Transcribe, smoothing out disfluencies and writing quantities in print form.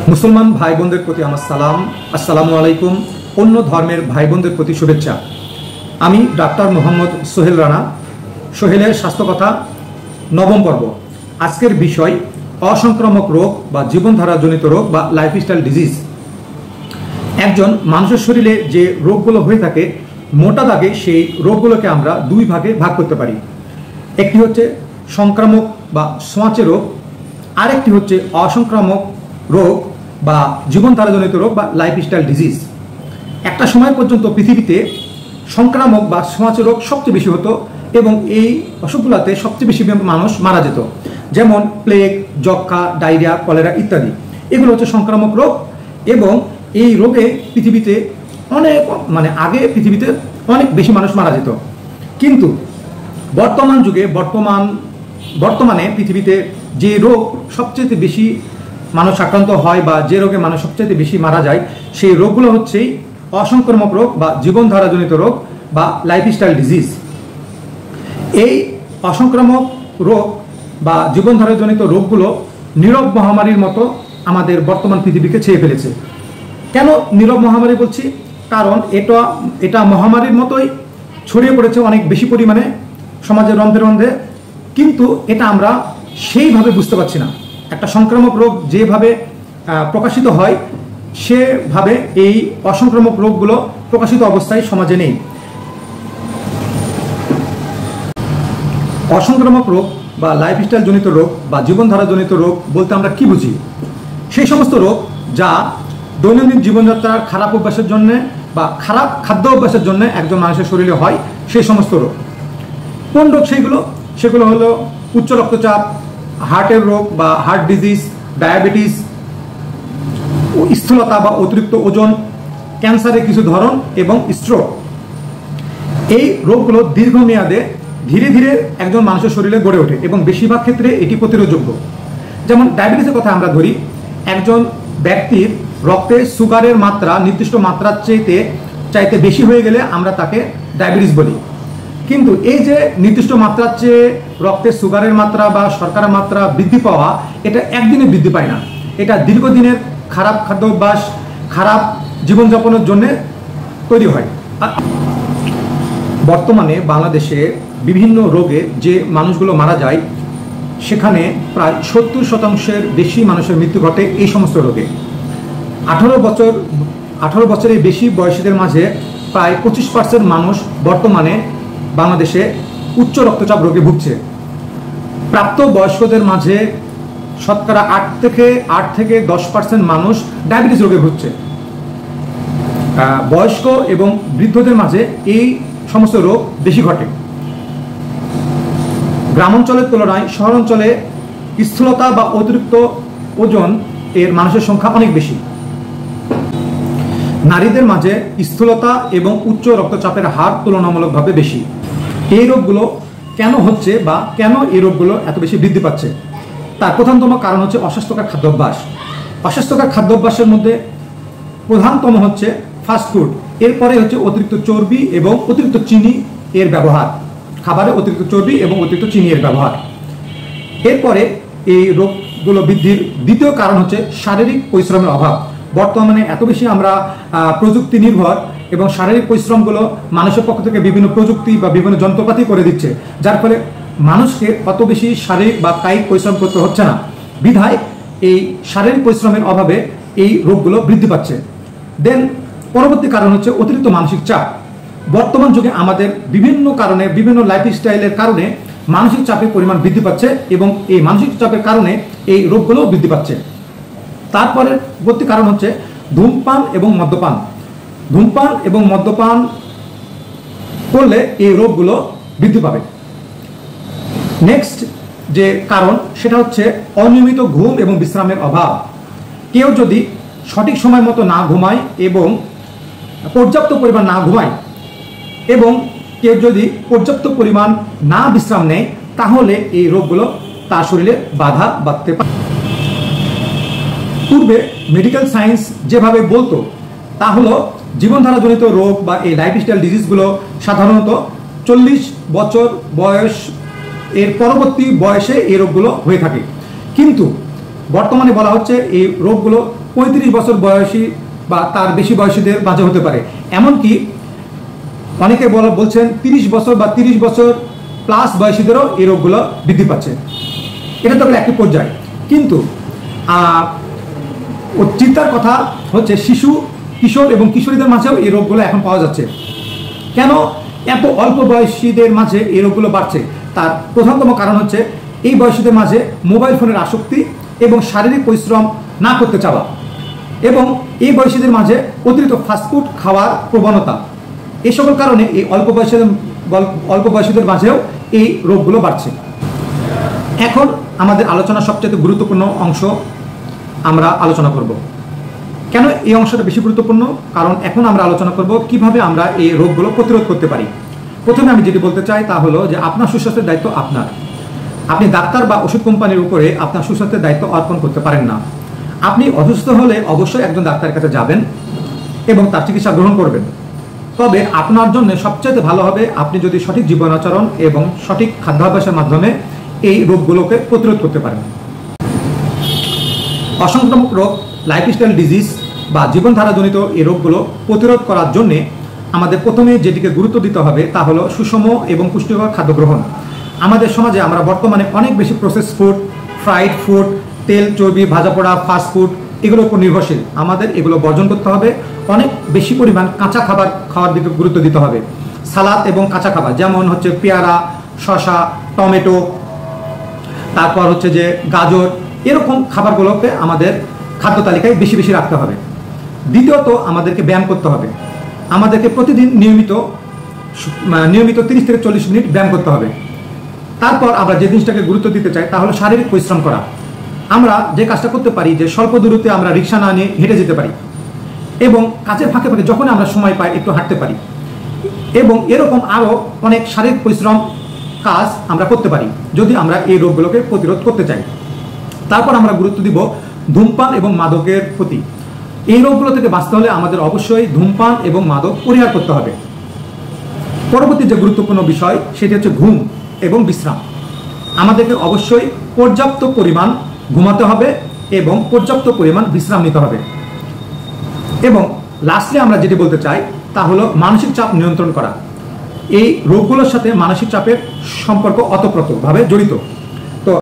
মুসলমান ভাই বোনদের প্রতি আমার সালাম, আসসালামু আলাইকুম। অন্য ধর্মের ভাই বোনদের প্রতি শুভেচ্ছা। আমি ডাক্তার মোহাম্মদ সোহেল রানা, সোহেলের স্বাস্থ্য কথা নবম পর্ব। আজকের বিষয় অসংক্রামক রোগ বা জীবনধারাজনিত রোগ বা লাইফস্টাইল ডিজিজ। একজন মানুষের শরীরে যে রোগগুলো হয়ে থাকে, মোটা দাগে সেই রোগগুলোকে আমরা দুই ভাগে ভাগ করতে পারি। একটি হচ্ছে সংক্রামক বা ছোঁয়াচে রোগ, আরেকটি হচ্ছে অসংক্রামক রোগ বা জীবনধারাজনিত রোগ বা লাইফস্টাইল ডিজিজ। একটা সময় পর্যন্ত পৃথিবীতে সংক্রামক বা ছোঁয়াচে রোগ সবচেয়ে বেশি হতো এবং এই অসুখগুলোতে সবচেয়ে বেশি মানুষ মারা যেত, যেমন প্লেগ, যক্ষ্মা, ডায়রিয়া, কলেরা ইত্যাদি। এগুলো হচ্ছে সংক্রামক রোগ এবং এই রোগে পৃথিবীতে আগে পৃথিবীতে অনেক বেশি মানুষ মারা যেত। কিন্তু বর্তমান যুগে বর্তমানে পৃথিবীতে যে রোগ সবচেয়ে বেশি মানুষ আক্রান্ত হয় বা যে রোগে মানুষ সবচেয়ে বেশি মারা যায়, সেই রোগগুলো হচ্ছে অসংক্রামক রোগ বা জীবনধারাজনিত রোগ বা লাইফস্টাইল ডিজিজ। এই অসংক্রামক রোগ বা জীবনধারাজনিত রোগগুলো নীরব মহামারীর মতো আমাদের বর্তমান পৃথিবীকে ছেয়ে ফেলেছে। কেন নীরব মহামারী বলছি? কারণ এটা মহামারীর মতোই ছড়িয়ে পড়েছে অনেক বেশি পরিমাণে সমাজের রন্ধে রন্ধে, কিন্তু এটা আমরা সেইভাবে বুঝতে পারছি না। একটা সংক্রামক রোগ যেভাবে প্রকাশিত হয়, সেভাবে এই অসংক্রামক রোগগুলো প্রকাশিত অবস্থায় সমাজে নেই। অসংক্রামক রোগ বা লাইফস্টাইল জনিত রোগ বা জীবনধারাজনিত রোগ বলতে আমরা কি বুঝি? সেই সমস্ত রোগ যা দৈনন্দিন জীবনযাত্রার খারাপ অভ্যাসের জন্য বা খারাপ খাদ্য অভ্যাসের জন্য একজন মানুষের শরীরে হয়, সেই সমস্ত রোগ। কোন রোগ সেগুলো হলো উচ্চ রক্তচাপ, হার্টের রোগ বা হার্ট ডিজিজ, ডায়াবেটিস, স্থূলতা বা অতিরিক্ত ওজন, ক্যান্সারের কিছু ধরন এবং স্ট্রোক। এই রোগগুলো দীর্ঘমেয়াদে ধীরে ধীরে একজন মানুষের শরীরে গড়ে ওঠে এবং বেশিরভাগ ক্ষেত্রে এটি প্রতিরোধযোগ্য। যেমন ডায়াবেটিসের কথা আমরা ধরি, একজন ব্যক্তির রক্তে সুগারের মাত্রা নির্দিষ্ট মাত্রার চাইতে বেশি হয়ে গেলে আমরা তাকে ডায়াবেটিস বলি। কিন্তু এই যে নির্দিষ্ট মাত্রার চেয়ে রক্তে সুগারের মাত্রা বা শর্করার মাত্রা বৃদ্ধি পাওয়া, এটা একদিনে বৃদ্ধি পায় না। এটা দীর্ঘদিনের খারাপ খাদ্যাভ্যাস, খারাপ জীবনযাপনের জন্য তৈরি হয়। বর্তমানে বাংলাদেশে বিভিন্ন রোগে যে মানুষগুলো মারা যায়, সেখানে প্রায় 70% বেশি মানুষের মৃত্যু ঘটে এই সমস্ত রোগে। 18 বছরের বেশি বয়সীদের মাঝে প্রায় 25% মানুষ বর্তমানে বাংলাদেশে উচ্চ রক্তচাপ রোগে ভুগছে। প্রাপ্ত বয়স্কদের মাঝে শতকরা 8 থেকে 10% মানুষ ডায়াবেটিস রোগে ভুগছে। বয়স্ক এবং বৃদ্ধদের মাঝে এই সমস্ত রোগ বেশি ঘটে। গ্রামাঞ্চলের তুলনায় শহরাঞ্চলে স্থূলতা বা অতিরিক্ত ওজন এর মানুষের সংখ্যা অনেক বেশি। নারীদের মাঝে স্থূলতা এবং উচ্চ রক্তচাপের হার তুলনামূলকভাবে বেশি। এই রোগগুলো কেন হচ্ছে বা কেন এই রোগগুলো এত বেশি বৃদ্ধি পাচ্ছে, তার প্রধানতম কারণ হচ্ছে অস্বাস্থ্যকর খাদ্যাভ্যাস। অস্বাস্থ্যকর খাদ্যাভ্যাসের মধ্যে প্রধানতম হচ্ছে ফাস্টফুড, এরপরে হচ্ছে অতিরিক্ত চর্বি এবং অতিরিক্ত চিনি এর ব্যবহার। খাবারে অতিরিক্ত চর্বি এবং অতিরিক্ত চিনি এর ব্যবহার। এরপরে এই রোগগুলো বৃদ্ধির দ্বিতীয় কারণ হচ্ছে শারীরিক পরিশ্রমের অভাব। বর্তমানে এত বেশি আমরা প্রযুক্তি নির্ভর এবং শারীরিক পরিশ্রমগুলো মানুষের পক্ষ থেকে বিভিন্ন প্রযুক্তি বা বিভিন্ন যন্ত্রপাতি করে দিচ্ছে, যার ফলে মানুষকে অত বেশি শারীরিক বা কায়িক পরিশ্রম করতে হচ্ছে না। বিধায় এই শারীরিক পরিশ্রমের অভাবে এই রোগগুলো বৃদ্ধি পাচ্ছে। দেন পরবর্তী কারণ হচ্ছে অতিরিক্ত মানসিক চাপ। বর্তমান যুগে আমাদের বিভিন্ন কারণে, বিভিন্ন লাইফস্টাইলের কারণে মানসিক চাপের পরিমাণ বৃদ্ধি পাচ্ছে এবং এই মানসিক চাপের কারণে এই রোগগুলো বৃদ্ধি পাচ্ছে। তারপরে পরবর্তী কারণ হচ্ছে ধূমপান এবং মদ্যপান। ধূমপান এবং মদ্যপান করলে এই রোগগুলো বৃদ্ধি পাবে। নেক্সট যে কারণ, সেটা হচ্ছে অনিয়মিত ঘুম এবং বিশ্রামের অভাব। কেউ যদি সঠিক সময় মতো না ঘুমায় এবং পর্যাপ্ত পরিমাণ না ঘুমায় এবং কেউ যদি পর্যাপ্ত পরিমাণ না বিশ্রাম নেয়, তাহলে এই রোগগুলো তার শরীরে বাধা বাঁধতে পারে। পূর্বে মেডিকেল সায়েন্স যেভাবে বলতো, তা হলো জীবনধারাজনিত রোগ বা এই লাইফস্টাইল ডিজিজগুলো সাধারণত 40 বছর বয়স এর পরবর্তী বয়সে এই রোগগুলো হয়ে থাকে। কিন্তু বর্তমানে বলা হচ্ছে এই রোগগুলো 35 বছর বয়সী বা তার বেশি বয়সীদের মাঝে হতে পারে। এমনকি অনেকে বলছেন 30 বছর বা 30 বছর প্লাস বয়সীদেরও এই রোগগুলো বৃদ্ধি পাচ্ছে। এটা তো একটি পর্যায়, কিন্তু চিন্তার কথা হচ্ছে শিশু, কিশোর এবং কিশোরীদের মাঝেও এই রোগগুলো এখন পাওয়া যাচ্ছে। কেন এত অল্প বয়সীদের মাঝে এই রোগগুলো বাড়ছে? তার প্রধানতম কারণ হচ্ছে এই বয়সীদের মাঝে মোবাইল ফোনের আসক্তি এবং শারীরিক পরিশ্রম না করতে চাওয়া, এবং এই বয়সীদের মাঝে অতিরিক্ত ফাস্টফুড খাওয়ার প্রবণতা। এই সকল কারণে এই অল্প বয়সীদের মাঝেও এই রোগগুলো বাড়ছে। এখন আমাদের আলোচনার সবচেয়ে গুরুত্বপূর্ণ অংশ আমরা আলোচনা করব। কেন এই অংশটা বেশি গুরুত্বপূর্ণ? কারণ এখন আমরা আলোচনা করব কিভাবে আমরা এই রোগগুলো প্রতিরোধ করতে পারি। প্রথমে আমি যেটি বলতে চাই তা হলো যে আপনার সুস্বাস্থ্যের দায়িত্ব আপনার। আপনি ডাক্তার বা ওষুধ কোম্পানির উপরে আপনার সুস্বাস্থ্যের দায়িত্ব অর্পণ করতে পারেন না। আপনি অসুস্থ হলে অবশ্যই একজন ডাক্তারের কাছে যাবেন এবং তার চিকিৎসা গ্রহণ করবেন। তবে আপনার জন্য সবচেয়ে ভালো হবে আপনি যদি সঠিক জীবনাচরণ এবং সঠিক খাদ্যাভ্যাসের মাধ্যমে এই রোগগুলোকে প্রতিরোধ করতে পারেন। অসংক্রামক রোগ, লাইফস্টাইল ডিজিজ বা জীবনধারাজনিত এই রোগগুলো প্রতিরোধ করার জন্যে আমাদের প্রথমে যেটিকে গুরুত্ব দিতে হবে তা হলো সুষম এবং পুষ্টিকর খাদ্য গ্রহণ। আমাদের সমাজে আমরা বর্তমানে অনেক বেশি প্রসেস ফুড, ফ্রাইড ফুড, তেল, চর্বি, ভাজা পোড়া, ফাস্ট ফুড এগুলোর উপর নির্ভরশীল। আমাদের এগুলো বর্জন করতে হবে। অনেক বেশি পরিমাণ কাঁচা খাবার খাওয়ার দিকে গুরুত্ব দিতে হবে। সালাদ এবং কাঁচা খাবার যেমন হচ্ছে পেয়ারা, শসা, টমেটো, তারপর হচ্ছে যে গাজর, এরকম খাবারগুলোকে আমাদের খাদ্য তালিকায় বেশি বেশি রাখতে হবে। দ্বিতীয়ত আমাদেরকে ব্যায়াম করতে হবে। আমাদেরকে প্রতিদিন নিয়মিত 30 থেকে 40 মিনিট ব্যায়াম করতে হবে। তারপর আমরা যে জিনিসটাকে গুরুত্ব দিতে চাই তা হলো শারীরিক পরিশ্রম করা। আমরা যে কাজটা করতে পারি যে স্বল্প দূরত্বে আমরা রিক্সা না নিয়ে হেঁটে যেতে পারি, এবং কাজের ফাঁকে ফাঁকে যখন আমরা সময় পাই একটু হাঁটতে পারি, এবং এরকম আরও অনেক শারীরিক পরিশ্রম কাজ আমরা করতে পারি যদি আমরা এই রোগগুলোকে প্রতিরোধ করতে চাই। তারপর আমরা গুরুত্ব দিব ধূমপান এবং মাদকের প্রতি। এই রোগগুলো থেকে বাঁচতে হলে আমাদের অবশ্যই ধূমপান এবং মাদক পরিহার করতে হবে। পরবর্তী যে গুরুত্বপূর্ণ বিষয় সেটি হচ্ছে ঘুম এবং বিশ্রাম। আমাদেরকে অবশ্যই পর্যাপ্ত পরিমাণ ঘুমাতে হবে এবং পর্যাপ্ত পরিমাণ বিশ্রাম নিতে হবে। এবং লাস্টলি আমরা যেটি বলতে চাই তা হলো মানসিক চাপ নিয়ন্ত্রণ করা। এই রোগগুলোর সাথে মানসিক চাপের সম্পর্ক ওতপ্রোতভাবে জড়িত।